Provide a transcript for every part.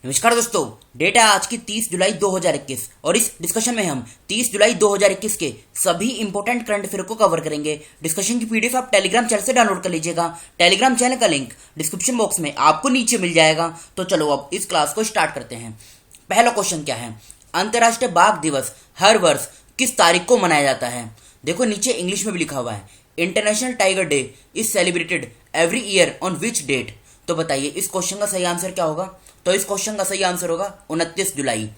नमस्कार दोस्तों। डेट है आज की 30 जुलाई 2021 और इस डिस्कशन में हम 30 जुलाई 2021 के सभी इंपॉर्टेंट करंट अफेयर को कवर करेंगे। डिस्कशन की पीडीएफ आप टेलीग्राम चैनल से डाउनलोड कर लीजिएगा। टेलीग्राम चैनल का लिंक डिस्क्रिप्शन बॉक्स में आपको नीचे मिल जाएगा। तो चलो अब इस क्लास को स्टार्ट करते हैं। पहला क्वेश्चन क्या है? अंतर्राष्ट्रीय बाघ दिवस हर वर्ष किस तारीख को मनाया जाता है? देखो नीचे इंग्लिश में भी लिखा हुआ है, international tiger day is celebrated every year on which date. तो बताइए इस क्वेश्चन का सही आंसर क्या होगा? तो इस क्वेश्चन का सही आंसर होगा 29 जुलाई।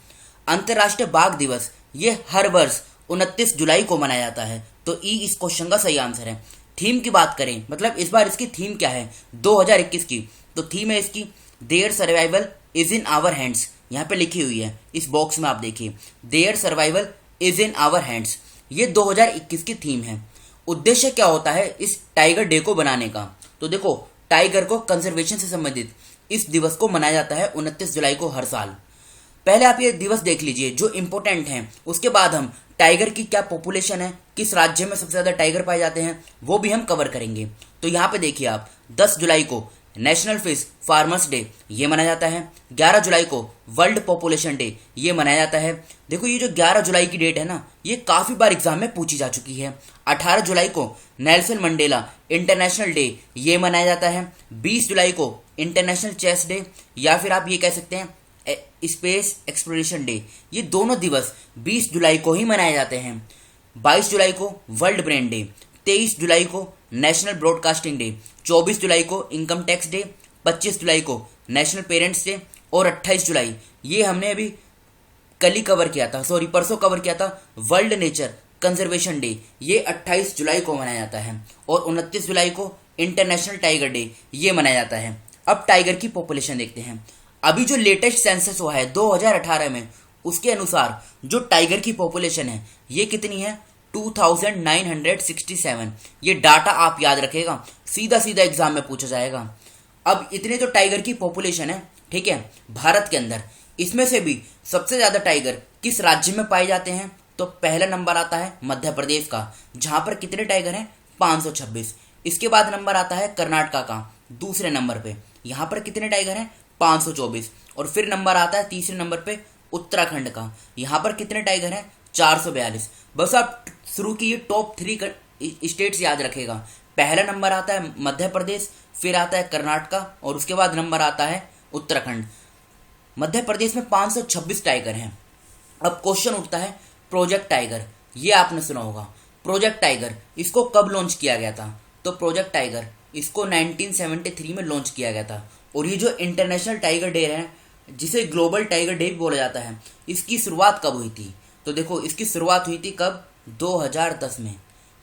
अंतर्राष्ट्रीय बाघ दिवस ये हर वर्ष 29 जुलाई को मनाया जाता है। तो ई इस क्वेश्चन का सही आंसर है। थीम की बात करें, मतलब इस बार इसकी थीम क्या है 2021 की, तो थीम है इसकी their survival is in our hands. यहाँ पे लिखी हुई है इस बॉक्स में, आप देखिए their survival is in our hands. ये 2021 की थीम है। उद्देश्य क्या होता है इस टाइगर डे को बनाने का? तो देखो टाइगर को कंजर्वेशन से संबंधित इस दिवस को मनाया जाता है 29 जुलाई को हर साल। पहले आप ये दिवस देख लीजिए जो इंपॉर्टेंट हैं, उसके बाद हम टाइगर की क्या पॉपुलेशन है, किस राज्य में सबसे ज्यादा टाइगर पाए जाते हैं, वो भी हम कवर करेंगे। तो यहाँ पे देखिए आप 10 जुलाई को नेशनल फिश फार्मर्स डे ये मनाया जाता है। 11 जुलाई को वर्ल्ड पॉपुलेशन डे ये मनाया जाता है। देखो ये जो 11 जुलाई की डेट है ना, ये काफी बार एग्जाम में पूछी जा चुकी है। 18 जुलाई को नेल्सन मंडेला इंटरनेशनल डे ये मनाया जाता है। 20 जुलाई को इंटरनेशनल चेस डे, या फिर आप ये कह सकते हैं स्पेस एक्सप्लोरेशन डे। ये दोनों दिवस 20 जुलाई को ही मनाए जाते हैं। 22 जुलाई को वर्ल्ड ब्रेन डे, 23 जुलाई को नेशनल ब्रॉडकास्टिंग डे, 24 जुलाई को इनकम टैक्स डे, 25 जुलाई को नेशनल पेरेंट्स डे और 28 जुलाई ये हमने अभी कल ही कवर किया था, सॉरी परसों कवर किया था, वर्ल्ड नेचर कंजर्वेशन डे ये 28 जुलाई को मनाया जाता है। और 29 जुलाई को इंटरनेशनल टाइगर डे ये मनाया जाता है। अब टाइगर की पॉपुलेशन देखते हैं। अभी जो लेटेस्ट सेंसस हुआ है 2018 में, उसके अनुसार जो टाइगर की पॉपुलेशन है ये कितनी है? 2967। ये डाटा आप याद रखेगा, सीधा सीधा एग्जाम में पूछा जाएगा। अब इतने जो टाइगर की पॉपुलेशन है, ठीक है, भारत के अंदर, इसमें से भी सबसे ज्यादा टाइगर किस राज्य में पाए जाते हैं? तो पहला नंबर आता है मध्य प्रदेश का, जहां पर कितने टाइगर हैं? 526। इसके बाद नंबर आता है कर्नाटका का दूसरे नंबर पे, यहां पर कितने टाइगर हैं? 524। और फिर नंबर आता है तीसरे नंबर पे उत्तराखंड का, यहां पर कितने टाइगर हैं? 442। बस आप शुरू की टॉप 3 स्टेट्स याद रखेगा। पहला नंबर आता है मध्य प्रदेश, फिर आता है कर्नाटका और उसके बाद नंबर आता है उत्तराखंड। मध्य प्रदेश में 526 टाइगर हैं। अब क्वेश्चन उठता है प्रोजेक्ट टाइगर, ये आपने सुना होगा। प्रोजेक्ट टाइगर इसको कब लॉन्च किया गया था? तो प्रोजेक्ट टाइगर इसको 1973 में लॉन्च किया गया था। और ये जो इंटरनेशनल टाइगर डे है, जिसे ग्लोबल टाइगर डे भी बोला जाता है, इसकी शुरुआत कब हुई थी? तो देखो इसकी शुरुआत हुई थी कब? 2010 में।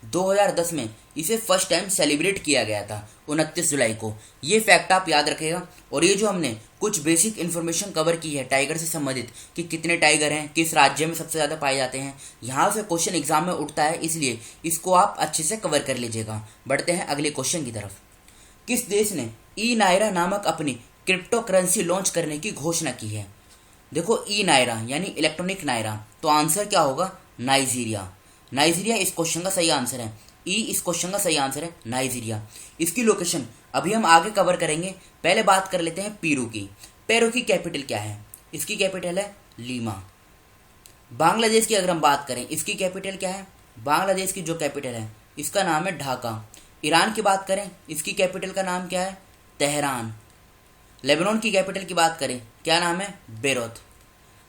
2010 में इसे फर्स्ट टाइम सेलिब्रेट किया गया था 29 जुलाई को। ये फैक्ट आप याद रखेगा। और ये जो हमने कुछ बेसिक इन्फॉर्मेशन कवर की है टाइगर से संबंधित कि कितने टाइगर हैं, किस राज्य में सबसे ज्यादा पाए जाते हैं, यहाँ से क्वेश्चन एग्जाम में उठता है, इसलिए इसको आप अच्छे से कवर कर लीजिएगा। बढ़ते हैं अगले क्वेश्चन की तरफ। किस देश ने ई नायरा नामक अपनी क्रिप्टो करेंसी लॉन्च करने की घोषणा की है? देखो ई नायरा यानी इलेक्ट्रॉनिक नायरा, तो आंसर क्या होगा? नाइजीरिया। नाइजीरिया इस क्वेश्चन का सही आंसर है। ई इस क्वेश्चन का सही आंसर है नाइजीरिया। इसकी लोकेशन अभी हम आगे कवर करेंगे। पहले बात कर लेते हैं पेरू की। पेरू की कैपिटल क्या है? इसकी कैपिटल है लीमा। बांग्लादेश की अगर हम बात करें, इसकी कैपिटल क्या है? बांग्लादेश की जो कैपिटल है इसका नाम है ढाका। ईरान की बात करें, इसकी कैपिटल का नाम क्या है? तेहरान। लेबनान की कैपिटल की बात करें, क्या नाम है? बेरूत।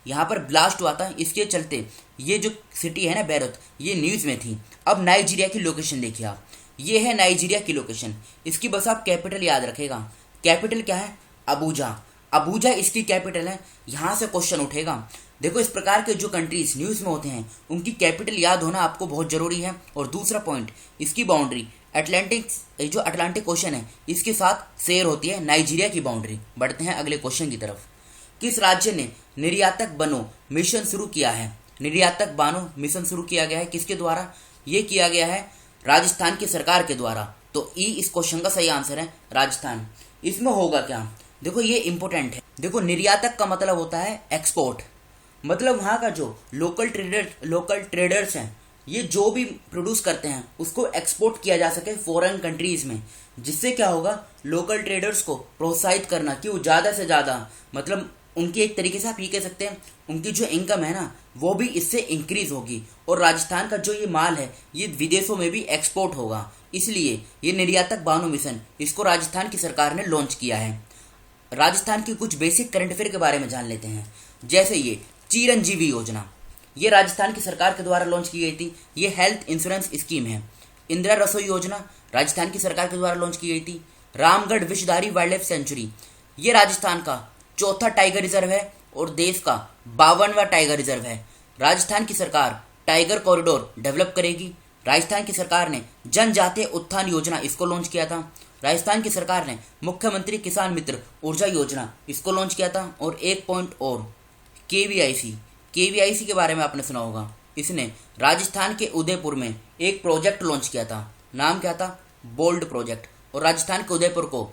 यहाँ पर ब्लास्ट हुआ था, इसके चलते ये जो सिटी है ना बेरूत, ये न्यूज में थी। अब नाइजीरिया की लोकेशन देखिए आप, ये है नाइजीरिया की लोकेशन। इसकी बस आप कैपिटल याद रखेगा। कैपिटल क्या है? अबूजा। अबूजा इसकी कैपिटल है। यहाँ से क्वेश्चन उठेगा। देखो इस प्रकार के जो कंट्रीज न्यूज में होते हैं उनकी कैपिटल याद होना आपको बहुत जरूरी है। और दूसरा पॉइंट, इसकी बाउंड्री जो अटलांटिक ओशन है इसके साथ शेयर होती है नाइजीरिया की बाउंड्री। बढ़ते हैं अगले क्वेश्चन की तरफ। किस राज्य ने निर्यातक बनो मिशन शुरू किया है? निर्यातक बनो मिशन शुरू किया गया है किसके द्वारा? ये किया गया है राजस्थान की सरकार के द्वारा। तो ई इस क्वेश्चन का सही आंसर है राजस्थान। इसमें होगा क्या? देखो ये इंपॉर्टेंट है। देखो निर्यातक का मतलब होता है एक्सपोर्ट, मतलब वहां का जो लोकल ट्रेडर्स हैं, ये जो भी प्रोड्यूस करते हैं उसको एक्सपोर्ट किया जा सके फॉरेन कंट्रीज में, जिससे क्या होगा? लोकल ट्रेडर्स को प्रोत्साहित करना कि वो ज़्यादा से ज़्यादा मतलब उनकी एक तरीके से आप ये कह सकते हैं उनकी जो इनकम है ना वो भी इससे इंक्रीज होगी, और राजस्थान का जो ये माल है ये विदेशों में भी एक्सपोर्ट होगा। इसलिए ये निर्यातक बानो मिशन इसको राजस्थान की सरकार ने लॉन्च किया है। राजस्थान की कुछ बेसिक करंट अफेयर के बारे में जान लेते हैं। जैसे ये चिरंजीवी योजना, ये राजस्थान की सरकार के द्वारा लॉन्च की गई थी। ये हेल्थ इंश्योरेंस स्कीम है। इंदिरा रसोई योजना राजस्थान की सरकार के द्वारा लॉन्च की गई थी। Ramgarh Vishdhari wild life sanctuary, ये राजस्थान का चौथा टाइगर रिजर्व है और देश का 52वां टाइगर रिजर्व है। राजस्थान की सरकार टाइगर कॉरिडोर डेवलप करेगी। राजस्थान की सरकार ने जनजातीय उत्थान योजना इसको लॉन्च किया था। राजस्थान की सरकार ने मुख्यमंत्री किसान मित्र ऊर्जा योजना इसको लॉन्च किया था। और एक पॉइंट और, केवीआईसी के बारे में आपने सुना होगा। इसने राजस्थान के उदयपुर में एक प्रोजेक्ट लॉन्च किया था। नाम क्या था? Bold project. और राजस्थान के उदयपुर को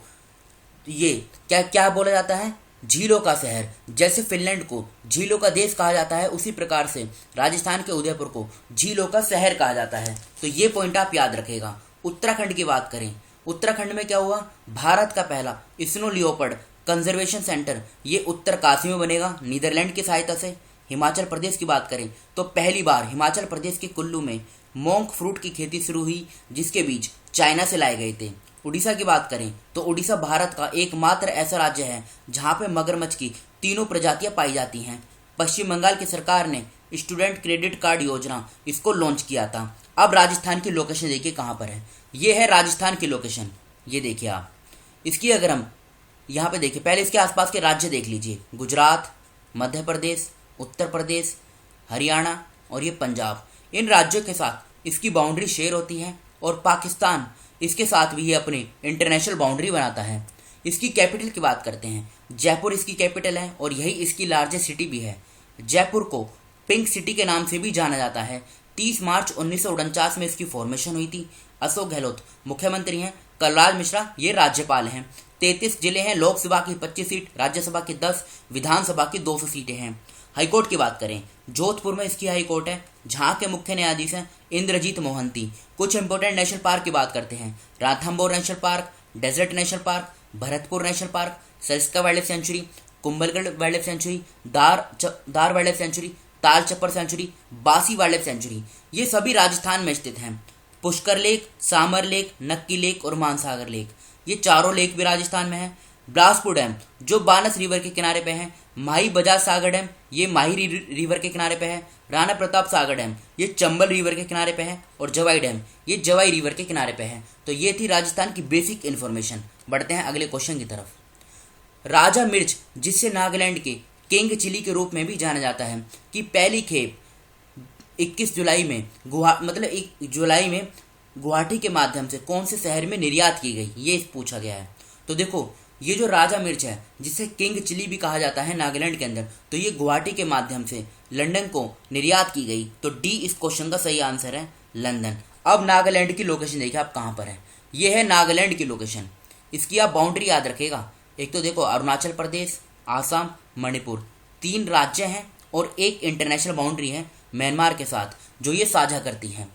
ये क्या क्या बोला जाता है? झीलों का शहर। जैसे फिनलैंड को झीलों का देश कहा जाता है, उसी प्रकार से राजस्थान के उदयपुर को झीलों का शहर कहा जाता है। तो ये पॉइंट आप याद रखेगा। उत्तराखंड की बात करें, उत्तराखंड में क्या हुआ? भारत का पहला स्नो लियोपर्ड कंजर्वेशन सेंटर ये उत्तरकाशी में बनेगा नीदरलैंड की सहायता से। हिमाचल प्रदेश की बात करें तो पहली बार हिमाचल प्रदेश के कुल्लू में मोंक फ्रूट की खेती शुरू हुई, जिसके बीज चाइना से लाए गए थे। उड़ीसा की बात करें तो उड़ीसा भारत का एकमात्र ऐसा राज्य है जहां पे मगरमच्छ की तीनों प्रजातियां पाई जाती हैं। पश्चिम बंगाल की सरकार ने स्टूडेंट क्रेडिट कार्ड योजना इसको लॉन्च किया था। अब राजस्थान की लोकेशन देखिए कहाँ पर है। ये है राजस्थान की लोकेशन, ये देखिए आप। इसकी अगर हम यहाँ पे देखिए, पहले इसके आसपास के राज्य देख लीजिए। गुजरात, मध्य प्रदेश, उत्तर प्रदेश, हरियाणा और ये पंजाब। इन राज्यों के साथ इसकी बाउंड्री शेयर होती है और पाकिस्तान इसके साथ भी ये अपनी इंटरनेशनल बाउंड्री बनाता है। इसकी कैपिटल की बात करते हैं, जयपुर इसकी कैपिटल है और यही इसकी लार्जेस्ट सिटी भी है। जयपुर को पिंक सिटी के नाम से भी जाना जाता है। 30 मार्च 1949 में इसकी फॉर्मेशन हुई थी। अशोक गहलोत मुख्यमंत्री हैं, कलराज मिश्रा ये राज्यपाल हैं। 33 जिले हैं, लोकसभा की 25 सीट, राज्यसभा की 10, विधानसभा की 200 सीटें हैं। हाईकोर्ट की बात करें, जोधपुर में इसकी हाईकोर्ट है, जहां के मुख्य न्यायाधीश हैं इंद्रजीत मोहंती। कुछ इंपोर्टेंट नेशनल पार्क की बात करते हैं, Ranthambore national park, desert national park, Bharatpur national park, Sariska wildlife sanctuary, Kumbhalgarh wildlife sanctuary, Darrah wildlife sanctuary, Tal Chhapar sanctuary, Bassi wildlife sanctuary, ये सभी राजस्थान में स्थित हैं। Pushkar lake, Sambhar lake, Nakki lake और मानसागर लेक, ये चारों लेक भी राजस्थान में है। बिलासपुर डैम जो बानस रिवर के किनारे पे है। माही बजाज सागर डैम ये माही रिवर के किनारे पे है। राणा प्रताप सागर डैम ये चंबल रिवर के किनारे पे है। और जवाई डैम ये जवाई रिवर के किनारे पे है। तो ये थी राजस्थान की बेसिक इन्फॉर्मेशन। बढ़ते हैं अगले क्वेश्चन की तरफ। राजा मिर्च, जिससे नागालैंड के किंग चिली के रूप में भी जाना जाता है, कि पहली खेप 21 जुलाई में गुवाहाटी के माध्यम से कौन से शहर में निर्यात की गई, ये पूछा गया है। तो देखो, ये जो राजा मिर्च है जिसे किंग चिली भी कहा जाता है नागालैंड के अंदर, तो ये गुवाहाटी के माध्यम से लंदन को निर्यात की गई। तो डी इस क्वेश्चन का सही आंसर है, लंदन। अब नागालैंड की लोकेशन देखिए आप कहाँ पर है। ये है नागालैंड की लोकेशन। इसकी आप बाउंड्री याद रखेगा। एक तो देखो अरुणाचल प्रदेश, आसाम, मणिपुर, 3 राज्य हैं और एक इंटरनेशनल बाउंड्री है म्यांमार के साथ जो ये साझा करती है।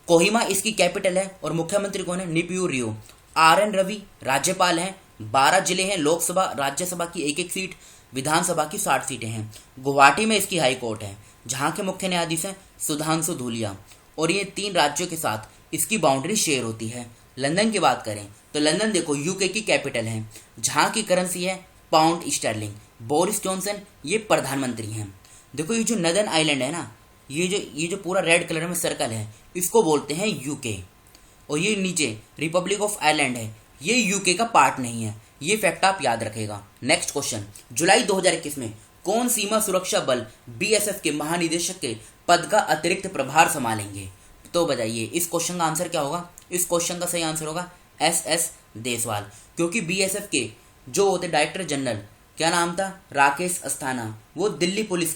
कोहिमा इसकी कैपिटल है और मुख्यमंत्री कौन है? नीपियू रियो। RN रवि राज्यपाल हैं। 12 जिले हैं, लोकसभा राज्यसभा की 1-1 सीट, विधानसभा की 60 सीटें हैं। गुवाहाटी में इसकी हाई कोर्ट है, जहां के मुख्य न्यायाधीश हैं सुधांशु धूलिया। और ये 3 राज्यों के साथ इसकी बाउंड्री शेयर होती है। लंदन की बात करें तो लंदन देखो यूके की कैपिटल है, जहां की करेंसी है पाउंड स्टर्लिंग। बोरिस जॉनसन ये प्रधानमंत्री हैं। देखो ये जो नदर्न आइलैंड है ना, ये जो पूरा रेड कलर में सर्कल है, इसको बोलते हैं यूके। और ये नीचे रिपब्लिक ऑफ आयरलैंड है, ये यूके का पार्ट नहीं है। ये फैक्ट आप याद रखेगा। नेक्स्ट क्वेश्चन, जुलाई 2021 में कौन सीमा सुरक्षा बल BSF के महानिदेशक के पद का अतिरिक्त प्रभार संभालेंगे? तो बताइए इस क्वेश्चन का आंसर क्या होगा? इस क्वेश्चन का सही आंसर होगा SS देसवाल, क्योंकि BSF के जो होते डायरेक्टर जनरल, क्या नाम था? राकेश अस्थाना, वो दिल्ली पुलिस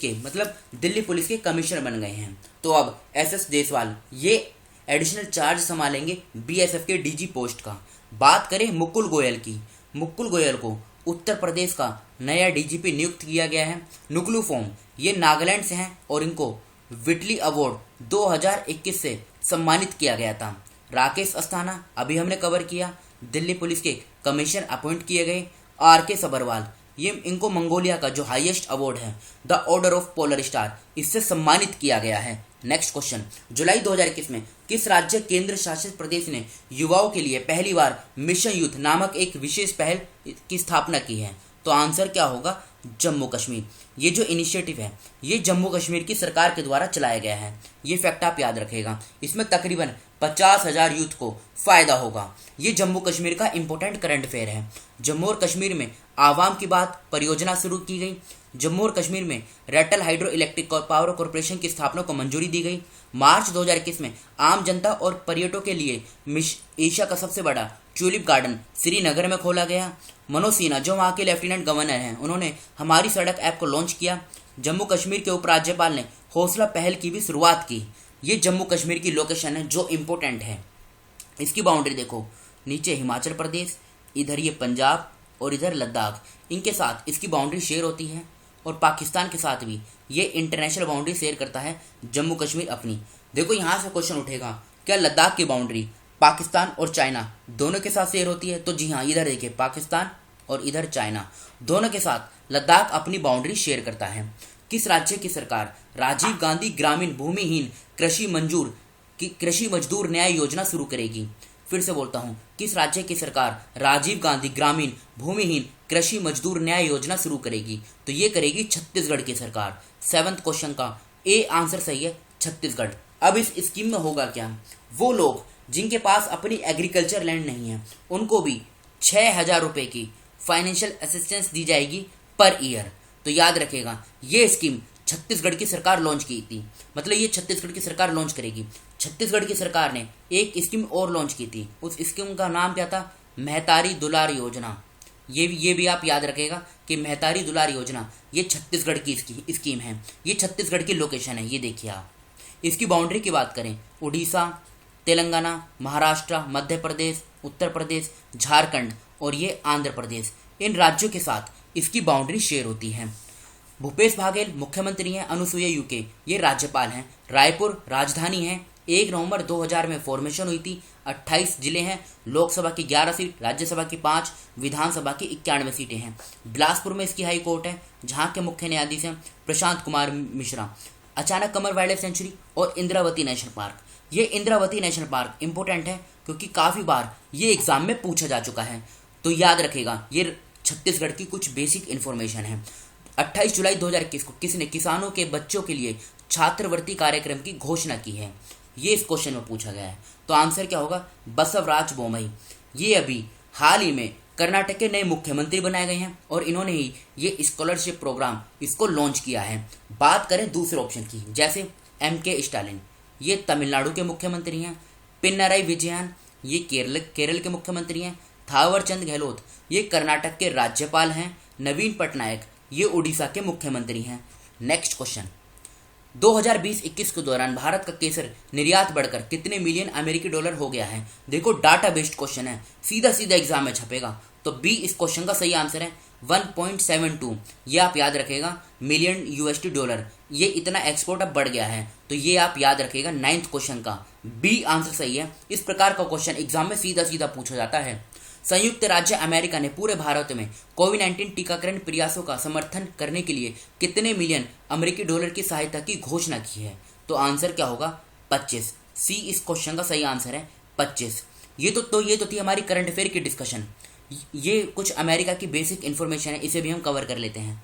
के कमिश्नर बन गए हैं। तो अब SS देसवाल ये एडिशनल चार्ज संभालेंगे BSF के DG पोस्ट का। बात करें मुकुल गोयल की, मुकुल गोयल को उत्तर प्रदेश का नया DGP नियुक्त किया गया है। नुकलू फोम ये नागालैंड से हैं और इनको विटली अवार्ड 2021 से सम्मानित किया गया था। राकेश अस्थाना अभी हमने कवर किया, दिल्ली पुलिस के कमिश्नर अपॉइंट किए गए। RK सबरवाल ये इनको मंगोलिया का जो हाईएस्ट अवार्ड है the order of polar star, इससे सम्मानित किया गया है। नेक्स्ट क्वेश्चन, जुलाई 2021 में किस राज्य केंद्र शासित प्रदेश ने युवाओं के लिए पहली बार मिशन यूथ नामक एक विशेष पहल की स्थापना की है? तो आंसर क्या होगा? जम्मू कश्मीर। ये जो इनिशिएटिव है ये जम्मू कश्मीर की सरकार के द्वारा चलाया गया है। ये फैक्ट आप याद रखेगा। इसमें तकरीबन 50,000 यूथ को फायदा होगा। ये जम्मू कश्मीर का इंपॉर्टेंट करंट अफेयर है। जम्मू और कश्मीर में आवाम की बात परियोजना शुरू की गई। जम्मू और कश्मीर में Ratle hydro electric power corporation की स्थापना को मंजूरी दी गई। मार्च 2021 में आम जनता और पर्यटकों के लिए एशिया का सबसे बड़ा ट्यूलिप गार्डन श्रीनगर में खोला गया। मनोज सिन्हा जो वहाँ के लेफ्टिनेंट गवर्नर हैं, उन्होंने हमारी सड़क ऐप को लॉन्च किया। जम्मू कश्मीर के उपराज्यपाल ने हौसला पहल की भी शुरुआत की। ये जम्मू कश्मीर की लोकेशन है जो इम्पोर्टेंट है। इसकी बाउंड्री देखो, नीचे हिमाचल प्रदेश, इधर ये पंजाब और इधर लद्दाख, इनके साथ इसकी बाउंड्री शेयर होती है। और पाकिस्तान के साथ भी ये इंटरनेशनल बाउंड्री शेयर करता है जम्मू कश्मीर अपनी। देखो यहाँ से क्वेश्चन उठेगा, क्या लद्दाख की बाउंड्री पाकिस्तान और चाइना दोनों के साथ शेयर होती है? तो जी हाँ, इधर देखिए पाकिस्तान और इधर चाइना, दोनों के साथ लद्दाख अपनी बाउंड्री शेयर करता है। किस राज्य की सरकार राजीव गांधी ग्रामीण भूमिहीन कृषि मजदूर न्याय योजना शुरू करेगी? फिर से बोलता हूँ, किस राज्य की सरकार राजीव गांधी ग्रामीण भूमिहीन कृषि मजदूर न्याय योजना शुरू करेगी? तो ये करेगी छत्तीसगढ़ की सरकार। 7th क्वेश्चन का ए आंसर सही है, छत्तीसगढ़। अब इस स्कीम में होगा क्या? वो लोग जिनके पास अपनी एग्रीकल्चर लैंड नहीं है उनको भी 6,000 रुपये की फाइनेंशियल असिस्टेंस दी जाएगी पर ईयर। तो याद रखेगा, ये स्कीम छत्तीसगढ़ की सरकार लॉन्च की थी, मतलब ये छत्तीसगढ़ की सरकार लॉन्च करेगी। छत्तीसगढ़ की सरकार ने एक स्कीम और लॉन्च की थी, उस स्कीम का नाम क्या था? महतारी दुलार योजना। ये भी आप याद रखेगा कि महतारी दुलार योजना ये छत्तीसगढ़ की स्कीम है। ये छत्तीसगढ़ की लोकेशन है, ये देखिए आप। इसकी बाउंड्री की बात करें, उड़ीसा, तेलंगाना, महाराष्ट्र, मध्य प्रदेश, उत्तर प्रदेश, झारखंड और ये आंध्र प्रदेश, इन राज्यों के साथ इसकी बाउंड्री शेयर होती है। भूपेश बघेल मुख्यमंत्री हैं, अनुसुईया उइके ये राज्यपाल हैं। रायपुर राजधानी है। 1 नवंबर 2000 में फॉर्मेशन हुई थी। 28 जिले हैं। लोकसभा की 11 सीट, राज्यसभा की 5, विधानसभा की 91 सीटें हैं। बिलासपुर में इसकी हाई कोर्ट है, जहाँ के मुख्य न्यायाधीश हैं प्रशांत कुमार मिश्रा। अचानक कमर वाइल्ड लाइफ सेंचुरी और इंद्रावती नेशनल पार्क, ये इंद्रावती नेशनल पार्क इंपॉर्टेंट है क्योंकि काफ़ी बार ये एग्जाम में पूछा जा चुका है। तो याद रखेगा, ये छत्तीसगढ़ की कुछ बेसिक इन्फॉर्मेशन है। 28 जुलाई 2021 को किसने किसानों के बच्चों के लिए छात्रवृत्ति कार्यक्रम की घोषणा की है? ये इस क्वेश्चन में पूछा गया है। तो आंसर क्या होगा? बसवराज बोमई। ये अभी हाल ही में कर्नाटक के नए मुख्यमंत्री बनाए गए हैं और इन्होंने ही ये स्कॉलरशिप प्रोग्राम इसको लॉन्च किया है। बात करें दूसरे ऑप्शन की, जैसे MK स्टालिन, ये तमिलनाडु के मुख्यमंत्री हैं। पिनराई विजयन, ये केरल के मुख्यमंत्री हैं। थावरचंद गहलोत, ये कर्नाटक के राज्यपाल हैं। नवीन पटनायक, ये उड़ीसा के मुख्यमंत्री हैं। नेक्स्ट क्वेश्चन, 2020-21 के दौरान भारत का केसर निर्यात बढ़कर कितने मिलियन अमेरिकी डॉलर हो गया है? देखो डाटा बेस्ड क्वेश्चन है, सीधा सीधा एग्जाम में छपेगा। तो बी इस क्वेश्चन का सही आंसर है। 1.72, ये आप याद रखेगा, मिलियन USD डॉलर। ये इतना एक्सपोर्ट अब बढ़ गया है, तो ये आप याद रखेगा 9th क्वेश्चन का बी आंसर सही है। इस प्रकार का क्वेश्चन एग्जाम में सीधा सीधा पूछा जाता है। संयुक्त राज्य अमेरिका ने पूरे भारत में कोविड-19 टीकाकरण प्रयासों का समर्थन करने के लिए कितने मिलियन अमेरिकी डॉलर की सहायता की घोषणा की है? तो आंसर क्या होगा? 25। सी इस क्वेश्चन का सही आंसर है, 25। ये तो थी हमारी करंट अफेयर की डिस्कशन। ये कुछ अमेरिका की बेसिक इन्फॉर्मेशन है, इसे भी हम कवर कर लेते हैं।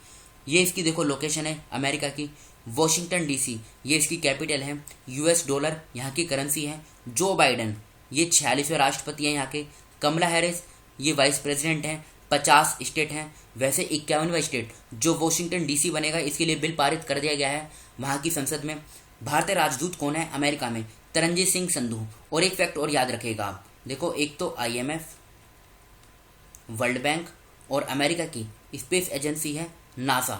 ये इसकी देखो लोकेशन है अमेरिका की, वॉशिंगटन DC, ये इसकी कैपिटल है। US डॉलर यहाँ की करेंसी है। जो बाइडन, ये 46वें राष्ट्रपति हैं यहाँ के। कमला हैरिस, ये वाइस प्रेसिडेंट हैं। 50 स्टेट हैं, वैसे 51वां स्टेट जो वॉशिंगटन DC बनेगा इसके लिए बिल पारित कर दिया गया है वहाँ की संसद में। भारतीय राजदूत कौन है अमेरिका में? तरनजीत सिंह संधू। और एक फैक्ट और याद रखेगा आप, देखो एक तो IMF, वर्ल्ड बैंक और अमेरिका की स्पेस एजेंसी है NASA,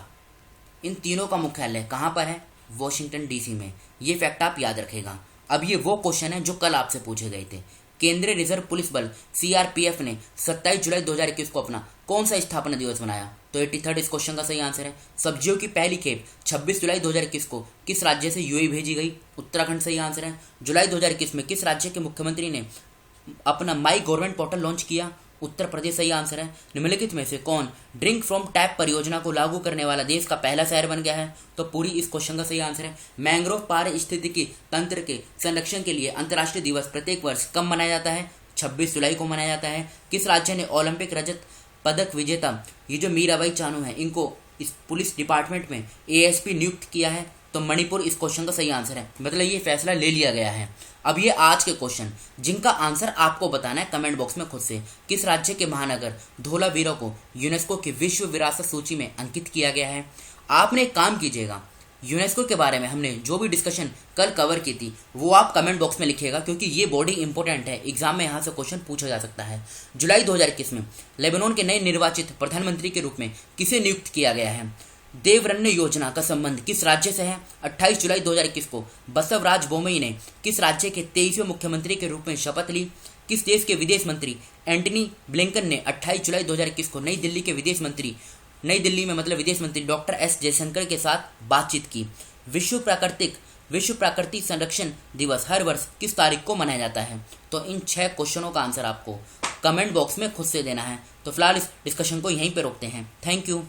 इन तीनों का मुख्यालय कहाँ पर है? वॉशिंगटन DC में। ये फैक्ट आप याद रखेगा। अब ये वो क्वेश्चन है जो कल आपसे पूछे गए थे। केंद्रीय रिजर्व पुलिस बल CRPF ने 27 जुलाई 2021 को अपना कौन सा स्थापना दिवस मनाया? तो 83 इस क्वेश्चन का सही आंसर है। सब्जियों की पहली खेप 26 जुलाई 2021 को किस राज्य से UAE भेजी गई? उत्तराखंड सही आंसर है। जुलाई 2021 में किस राज्य के मुख्यमंत्री ने अपना माई गवर्नमेंट पोर्टल लॉन्च किया? उत्तर प्रदेश सही आंसर है। निम्नलिखित में से कौन ड्रिंक फ्रॉम टैप परियोजना को लागू करने वाला देश का पहला शहर बन गया है? तो पुरी इस क्वेश्चन का सही आंसर है। मैंग्रोव पारिस्थितिकी तंत्र के संरक्षण के लिए अंतर्राष्ट्रीय दिवस प्रत्येक वर्ष कब मनाया जाता है? 26 जुलाई को मनाया जाता है। किस राज्य ने ओलंपिक रजत पदक विजेता ये जो मीराबाई चानू है इनको इस पुलिस डिपार्टमेंट में एएसपी नियुक्त किया है? तो मणिपुर इस क्वेश्चन का सही आंसर है, मतलब ये फैसला ले लिया गया है। अब ये आज के क्वेश्चन जिनका आंसर आपको बताना है कमेंट बॉक्स में खुद से। किस राज्य के महानगर धोलावीरा को यूनेस्को की विश्व विरासत सूची में अंकित किया गया है? आपने एक काम कीजिएगा, यूनेस्को के बारे में हमने जो भी डिस्कशन कल कवर की थी वो आप कमेंट बॉक्स में लिखिएगा, क्योंकि ये बॉडी इंपॉर्टेंट है, एग्जाम में यहाँ से क्वेश्चन पूछा जा सकता है। जुलाई 2021 में लेबनान के नए निर्वाचित प्रधानमंत्री के रूप में किसे नियुक्त किया गया है? देवरण्य योजना का संबंध किस राज्य से है? 28 जुलाई 2021 को बसवराज बोमई ने किस राज्य के 23वें मुख्यमंत्री के रूप में शपथ ली? किस देश के विदेश मंत्री एंटनी ब्लिंकन ने 28 जुलाई 2021 को नई दिल्ली में विदेश मंत्री डॉक्टर एस जयशंकर के साथ बातचीत की? विश्व प्रकृति संरक्षण दिवस हर वर्ष किस तारीख को मनाया जाता है? तो इन 6 क्वेश्चनों का आंसर आपको कमेंट बॉक्स में खुद से देना है। तो फिलहाल इस डिस्कशन को यहीं पे रोकते हैं। Thank you.